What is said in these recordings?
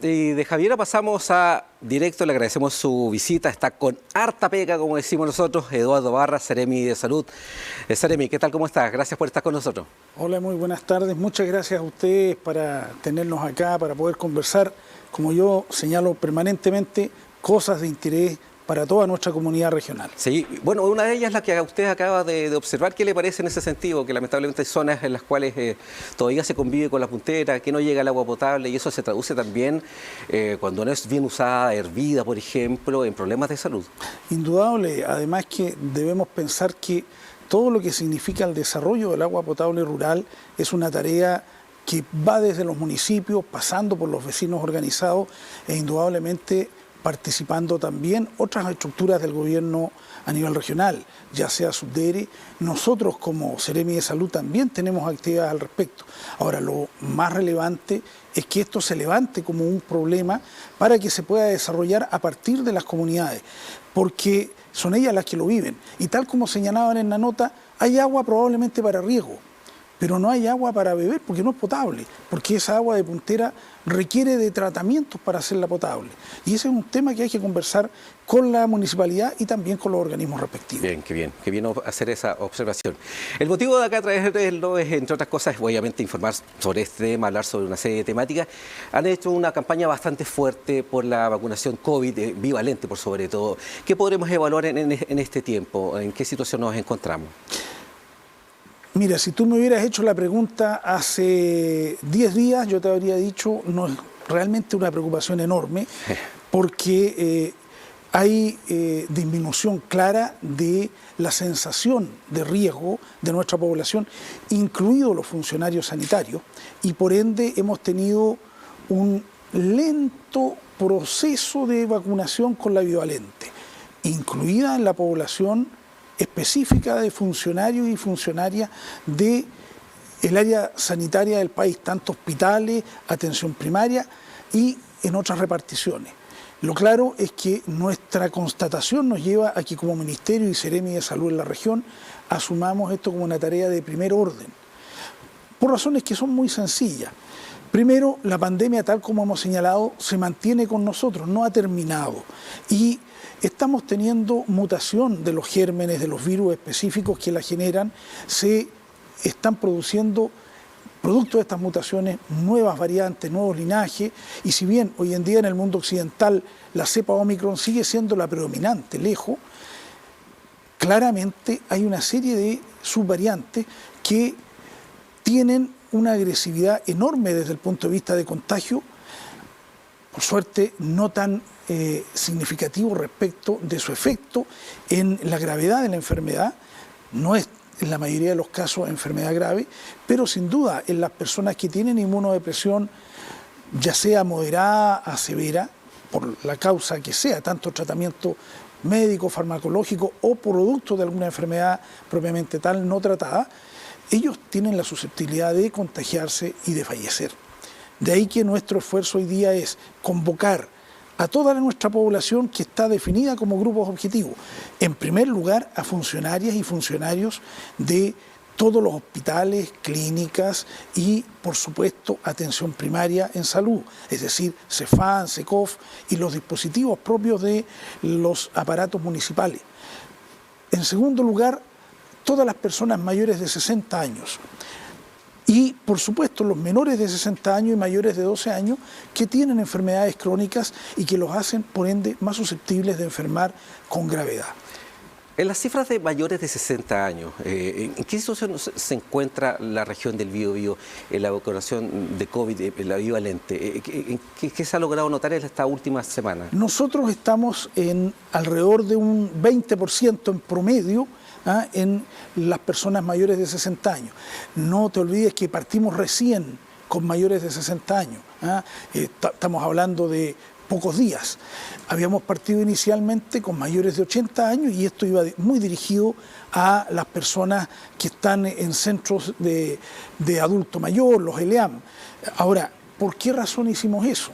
Y de Javiera pasamos a directo, le agradecemos su visita, está con harta pega, como decimos nosotros, Eduardo Barra, Seremi de Salud. Seremi, ¿qué tal? ¿Cómo estás? Gracias por estar con nosotros. Hola, muy buenas tardes. Muchas gracias a ustedes para tenernos acá, para poder conversar, como yo señalo permanentemente, cosas de interés para toda nuestra comunidad regional. Sí, bueno, una de ellas es la que usted acaba de observar. ¿Qué le parece en ese sentido? Que lamentablemente hay zonas en las cuales todavía se convive con la puntera, que no llega el agua potable y eso se traduce también cuando no es bien usada, hervida, por ejemplo, en problemas de salud. Indudable, además que debemos pensar que todo lo que significa el desarrollo del agua potable rural es una tarea que va desde los municipios, pasando por los vecinos organizados e indudablemente participando también otras estructuras del gobierno a nivel regional, ya sea Subdere. Nosotros como Seremi de Salud también tenemos actividades al respecto. Ahora, lo más relevante es que esto se levante como un problema para que se pueda desarrollar a partir de las comunidades, porque son ellas las que lo viven. Y tal como señalaban en la nota, hay agua probablemente para riego, pero no hay agua para beber porque no es potable, porque esa agua de puntera requiere de tratamientos para hacerla potable. Y ese es un tema que hay que conversar con la municipalidad y también con los organismos respectivos. Bien, qué bien hacer esa observación. El motivo de acá traerlo es, entre otras cosas, obviamente informar sobre este tema, hablar sobre una serie de temáticas. Han hecho una campaña bastante fuerte por la vacunación COVID, bivalente por sobre todo. ¿Qué podremos evaluar en este tiempo? ¿En qué situación nos encontramos? Mira, si tú me hubieras hecho la pregunta hace 10 días, yo te habría dicho, no es realmente una preocupación enorme, porque hay disminución clara de la sensación de riesgo de nuestra población, incluidos los funcionarios sanitarios, y por ende hemos tenido un lento proceso de vacunación con la bivalente, incluida en la población específica de funcionarios y funcionarias del área sanitaria del país, tanto hospitales, atención primaria y en otras reparticiones. Lo claro es que nuestra constatación nos lleva a que como Ministerio y Seremi de Salud en la región asumamos esto como una tarea de primer orden, por razones que son muy sencillas. Primero, la pandemia, tal como hemos señalado, se mantiene con nosotros, no ha terminado. Y estamos teniendo mutación de los gérmenes, de los virus específicos que la generan. Se están produciendo, producto de estas mutaciones, nuevas variantes, nuevos linajes. Y si bien hoy en día en el mundo occidental la cepa Omicron sigue siendo la predominante, lejos, claramente hay una serie de subvariantes que tienen una agresividad enorme desde el punto de vista de contagio, por suerte no tan significativo respecto de su efecto en la gravedad de la enfermedad. No es en la mayoría de los casos enfermedad grave, pero sin duda en las personas que tienen inmunodepresión, ya sea moderada a severa, por la causa que sea, tanto tratamiento médico, farmacológico o producto de alguna enfermedad propiamente tal no tratada, ellos tienen la susceptibilidad de contagiarse y de fallecer. De ahí que nuestro esfuerzo hoy día es convocar a toda nuestra población que está definida como grupos objetivos. En primer lugar, a funcionarias y funcionarios de todos los hospitales, clínicas y, por supuesto, atención primaria en salud, es decir, CEFAM, SECOF y los dispositivos propios de los aparatos municipales. En segundo lugar, todas las personas mayores de 60 años y, por supuesto, los menores de 60 años y mayores de 12 años que tienen enfermedades crónicas y que los hacen, por ende, más susceptibles de enfermar con gravedad. En las cifras de mayores de 60 años, ¿en qué situación se encuentra la región del Biobío en la vacunación de COVID, en la bivalente? ¿Qué se ha logrado notar en esta última semana? Nosotros estamos en alrededor de un 20% en promedio en las personas mayores de 60 años. No te olvides que partimos recién con mayores de 60 años. Estamos hablando de pocos días. Habíamos partido inicialmente con mayores de 80 años y esto iba muy dirigido a las personas que están en centros de adulto mayor, los ELEAM. Ahora, ¿por qué razón hicimos eso?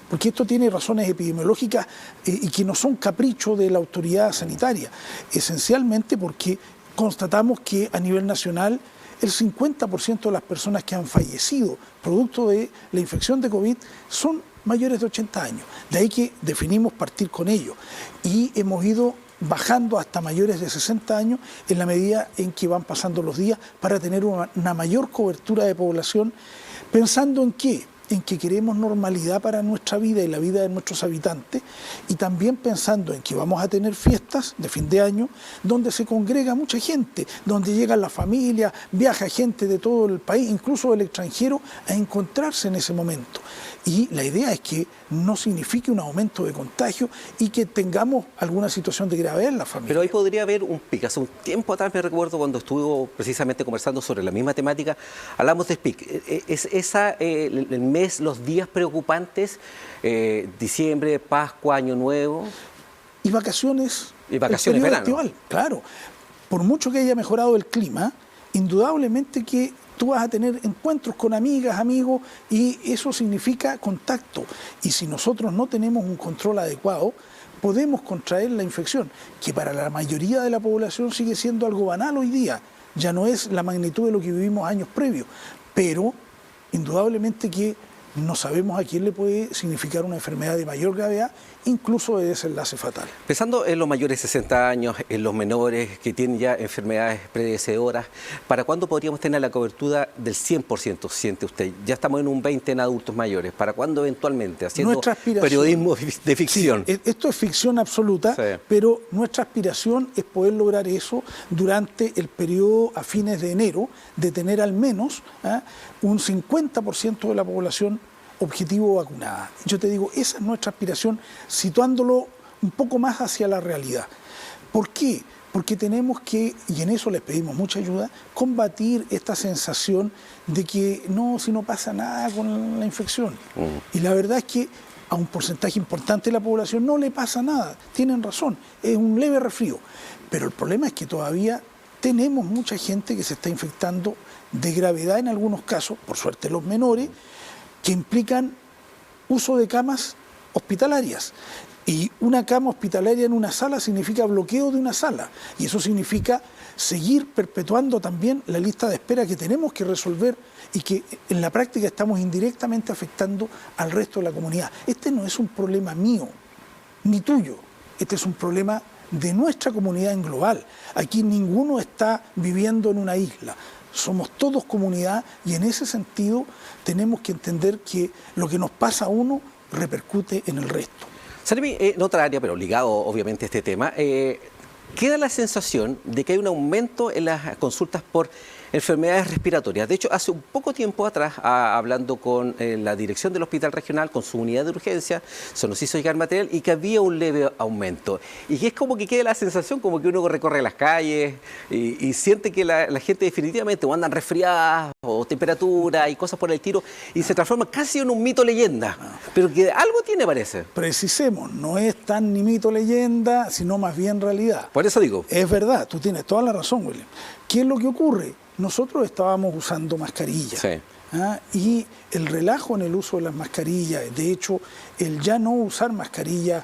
Porque esto tiene razones epidemiológicas y que no son capricho de la autoridad sanitaria, esencialmente porque constatamos que a nivel nacional el 50% de las personas que han fallecido producto de la infección de COVID son mayores de 80 años. De ahí que definimos partir con ellos. Y hemos ido bajando hasta mayores de 60 años en la medida en que van pasando los días para tener una mayor cobertura de población, pensando en qué, en que queremos normalidad para nuestra vida y la vida de nuestros habitantes, y también pensando en que vamos a tener fiestas de fin de año donde se congrega mucha gente, donde llegan las familias, viaja gente de todo el país, incluso del extranjero, a encontrarse en ese momento. Y la idea es que no signifique un aumento de contagio y que tengamos alguna situación de gravedad en la familia. Pero ahí podría haber un pico. Hace un tiempo atrás me recuerdo cuando estuvo precisamente conversando sobre la misma temática, hablamos de pico. ¿Es el mes, los días preocupantes, diciembre, Pascua, Año Nuevo? Y vacaciones. Y vacaciones, el periodo verano. estival, claro. Por mucho que haya mejorado el clima, indudablemente que tú vas a tener encuentros con amigas, amigos, y eso significa contacto. Y si nosotros no tenemos un control adecuado, podemos contraer la infección, que para la mayoría de la población sigue siendo algo banal hoy día. Ya no es la magnitud de lo que vivimos años previos, pero indudablemente que no sabemos a quién le puede significar una enfermedad de mayor gravedad, incluso de desenlace fatal. Pensando en los mayores de 60 años, en los menores que tienen ya enfermedades predecedoras, ¿para cuándo podríamos tener la cobertura del 100%, siente usted? Ya estamos en un 20 en adultos mayores. ¿Para cuándo eventualmente? Haciendo periodismo de ficción. Sí, esto es ficción absoluta, sí, pero nuestra aspiración es poder lograr eso durante el periodo a fines de enero, de tener al menos un 50% de la población objetivo vacunada. Yo te digo, esa es nuestra aspiración, situándolo un poco más hacia la realidad. ¿Por qué? Porque tenemos que, y en eso les pedimos mucha ayuda, combatir esta sensación de que no, si no pasa nada con la infección. Y la verdad es que a un porcentaje importante de la población no le pasa nada. Tienen razón, es un leve resfrío. Pero el problema es que todavía tenemos mucha gente que se está infectando de gravedad en algunos casos, por suerte los menores, que implican uso de camas hospitalarias. Y una cama hospitalaria en una sala significa bloqueo de una sala. Y eso significa seguir perpetuando también la lista de espera que tenemos que resolver y que en la práctica estamos indirectamente afectando al resto de la comunidad. Este no es un problema mío, ni tuyo. Este es un problema de nuestra comunidad en global. Aquí ninguno está viviendo en una isla. Somos todos comunidad y en ese sentido tenemos que entender que lo que nos pasa a uno repercute en el resto. Seremi, en otra área, pero ligado obviamente a este tema, queda la sensación de que hay un aumento en las consultas por enfermedades respiratorias. De hecho, hace un poco tiempo atrás, hablando con la dirección del Hospital Regional, con su unidad de urgencia, se nos hizo llegar material y que había un leve aumento. Y que es como que queda la sensación como que uno recorre las calles y siente que la gente definitivamente o andan resfriadas o temperatura y cosas por el estilo y se transforma casi en un mito leyenda. Pero que algo tiene, parece. Precisemos, no es tan ni mito leyenda, sino más bien realidad. Por eso digo. Es verdad, tú tienes toda la razón, William. ¿Qué es lo que ocurre? Nosotros estábamos usando mascarillas, sí, y el relajo en el uso de las mascarillas, de hecho, el ya no usar mascarilla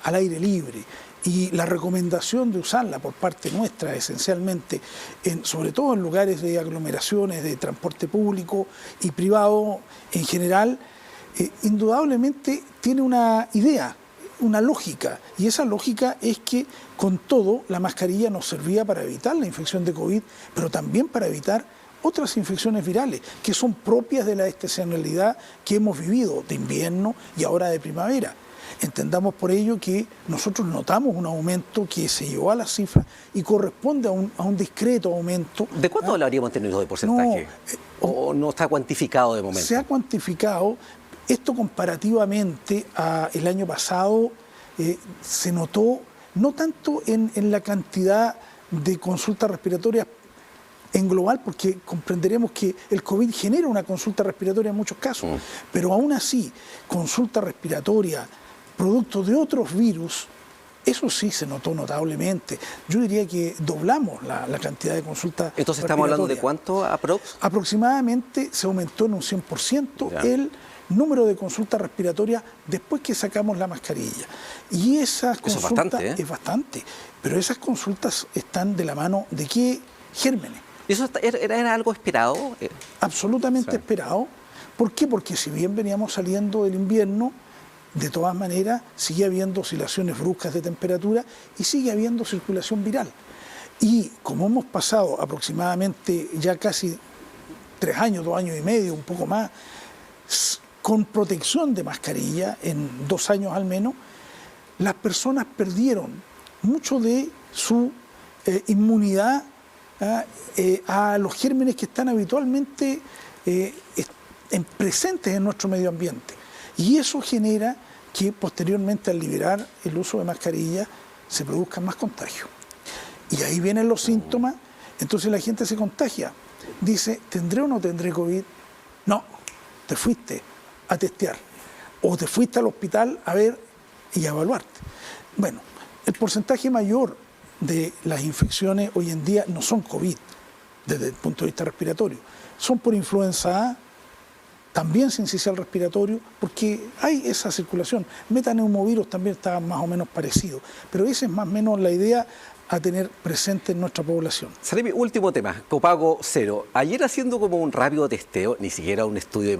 al aire libre y la recomendación de usarla por parte nuestra, esencialmente, sobre todo en lugares de aglomeraciones, de transporte público y privado en general, indudablemente tiene una idea, una lógica, y esa lógica es que con todo la mascarilla nos servía para evitar la infección de COVID, pero también para evitar otras infecciones virales que son propias de la estacionalidad que hemos vivido de invierno y ahora de primavera. Entendamos por ello que nosotros notamos un aumento que se llevó a las cifras y corresponde a un discreto aumento. ¿De cuánto lo habríamos tenido de porcentaje? ¿O no está cuantificado de momento? Se ha cuantificado. Esto comparativamente al año pasado se notó no tanto en la cantidad de consultas respiratorias en global, porque comprenderemos que el COVID genera una consulta respiratoria en muchos casos, pero aún así, consulta respiratoria, producto de otros virus, eso sí se notó notablemente. Yo diría que doblamos la cantidad de consultas. Entonces, ¿estamos hablando de cuánto aprox? Aproximadamente se aumentó en un 100% el número de consultas respiratorias después que sacamos la mascarilla. Y esas consultas... Eso es bastante, Es bastante, pero esas consultas están de la mano de qué gérmenes. ¿Y eso era algo esperado? Absolutamente esperado, ¿Por qué? Porque si bien veníamos saliendo del invierno, de todas maneras sigue habiendo oscilaciones bruscas de temperatura y sigue habiendo circulación viral. Y como hemos pasado aproximadamente ya casi 3 años, 2 años y medio, un poco más, con protección de mascarilla, en 2 años al menos, las personas perdieron mucho de su inmunidad a los gérmenes que están habitualmente presentes en nuestro medio ambiente. Y eso genera que posteriormente, al liberar el uso de mascarilla, se produzcan más contagios. Y ahí vienen los síntomas, entonces la gente se contagia. Dice, ¿tendré o no tendré COVID? No, te fuiste a testear o te fuiste al hospital a ver y a evaluarte. Bueno, el porcentaje mayor de las infecciones hoy en día no son COVID desde el punto de vista respiratorio, son por influenza A, también sincicial respiratorio, porque hay esa circulación. Metaneumovirus también está más o menos parecido, pero esa es más o menos la idea a tener presente en nuestra población. Seremi, último tema, copago cero. Ayer, haciendo como un rápido testeo, ni siquiera un estudio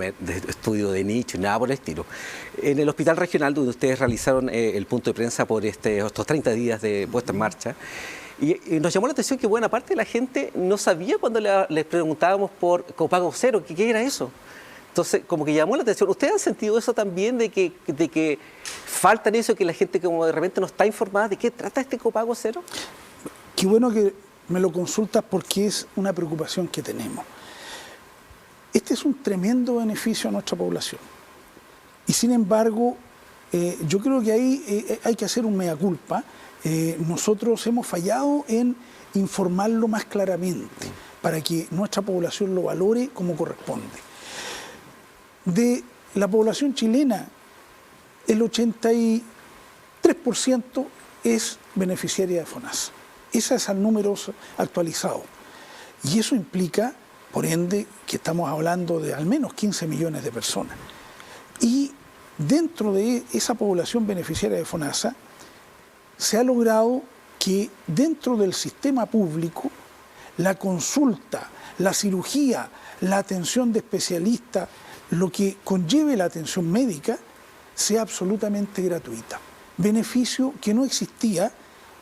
de nicho, nada por el estilo, en el hospital regional donde ustedes realizaron el punto de prensa por estos 30 días de puesta en marcha, y nos llamó la atención que buena parte de la gente no sabía cuando les preguntábamos por copago cero, ¿qué era eso? Entonces, como que llamó la atención. ¿Ustedes han sentido eso también, de que falta en eso, que la gente como de repente no está informada de qué trata este copago cero? Qué bueno que me lo consultas, porque es una preocupación que tenemos. Este es un tremendo beneficio a nuestra población. Y sin embargo, yo creo que ahí hay que hacer un mea culpa. Nosotros hemos fallado en informarlo más claramente para que nuestra población lo valore como corresponde. De la población chilena, el 83% es beneficiaria de FONASA. Ese es el número actualizado. Y eso implica, por ende, que estamos hablando de al menos 15 millones de personas. Y dentro de esa población beneficiaria de FONASA, se ha logrado que dentro del sistema público, la consulta, la cirugía, la atención de especialistas, lo que conlleve la atención médica, sea absolutamente gratuita. Beneficio que no existía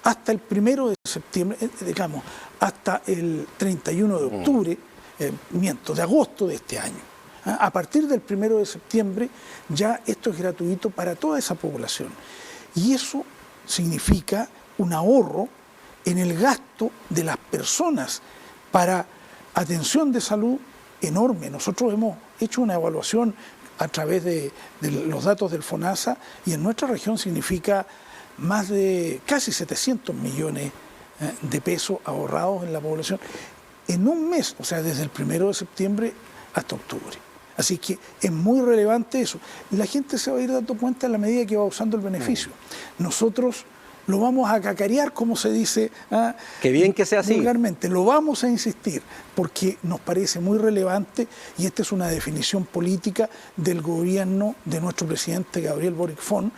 hasta el 1 de septiembre, digamos, hasta el 31 de octubre, de agosto de este año. A partir del 1 de septiembre ya esto es gratuito para toda esa población. Y eso significa un ahorro en el gasto de las personas para atención de salud enorme. Nosotros hemos hecho una evaluación a través de los datos del FONASA, y en nuestra región significa más de casi 700 millones de pesos ahorrados en la población en un mes, o sea, desde el 1 de septiembre hasta octubre. Así que es muy relevante eso. La gente se va a ir dando cuenta a la medida que va usando el beneficio. Nosotros lo vamos a cacarear, como se dice qué bien que sea así, vulgarmente. Lo vamos a insistir porque nos parece muy relevante, y esta es una definición política del gobierno de nuestro presidente Gabriel Boric Font,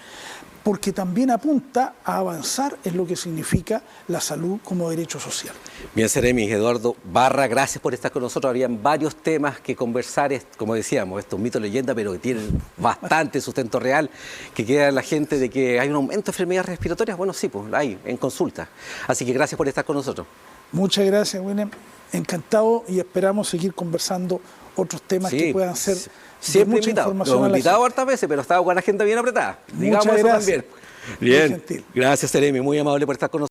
porque también apunta a avanzar en lo que significa la salud como derecho social. Bien, Seremi, Eduardo Barra, gracias por estar con nosotros. Habrían varios temas que conversar, como decíamos, estos mitos, leyenda, pero que tienen bastante sustento real, que queda en la gente de que hay un aumento de enfermedades respiratorias. Bueno, sí, pues hay, en consulta. Así que gracias por estar con nosotros. Muchas gracias, William. Encantado, y esperamos seguir conversando otros temas que puedan ser siempre mucha invitado. información. Lo he invitado hartas veces, pero estaba con la agenda bien apretada. Digamos Muchas eso gracias. también. Bien, Muy gentil. Gracias, Seremi, muy amable por estar con nosotros.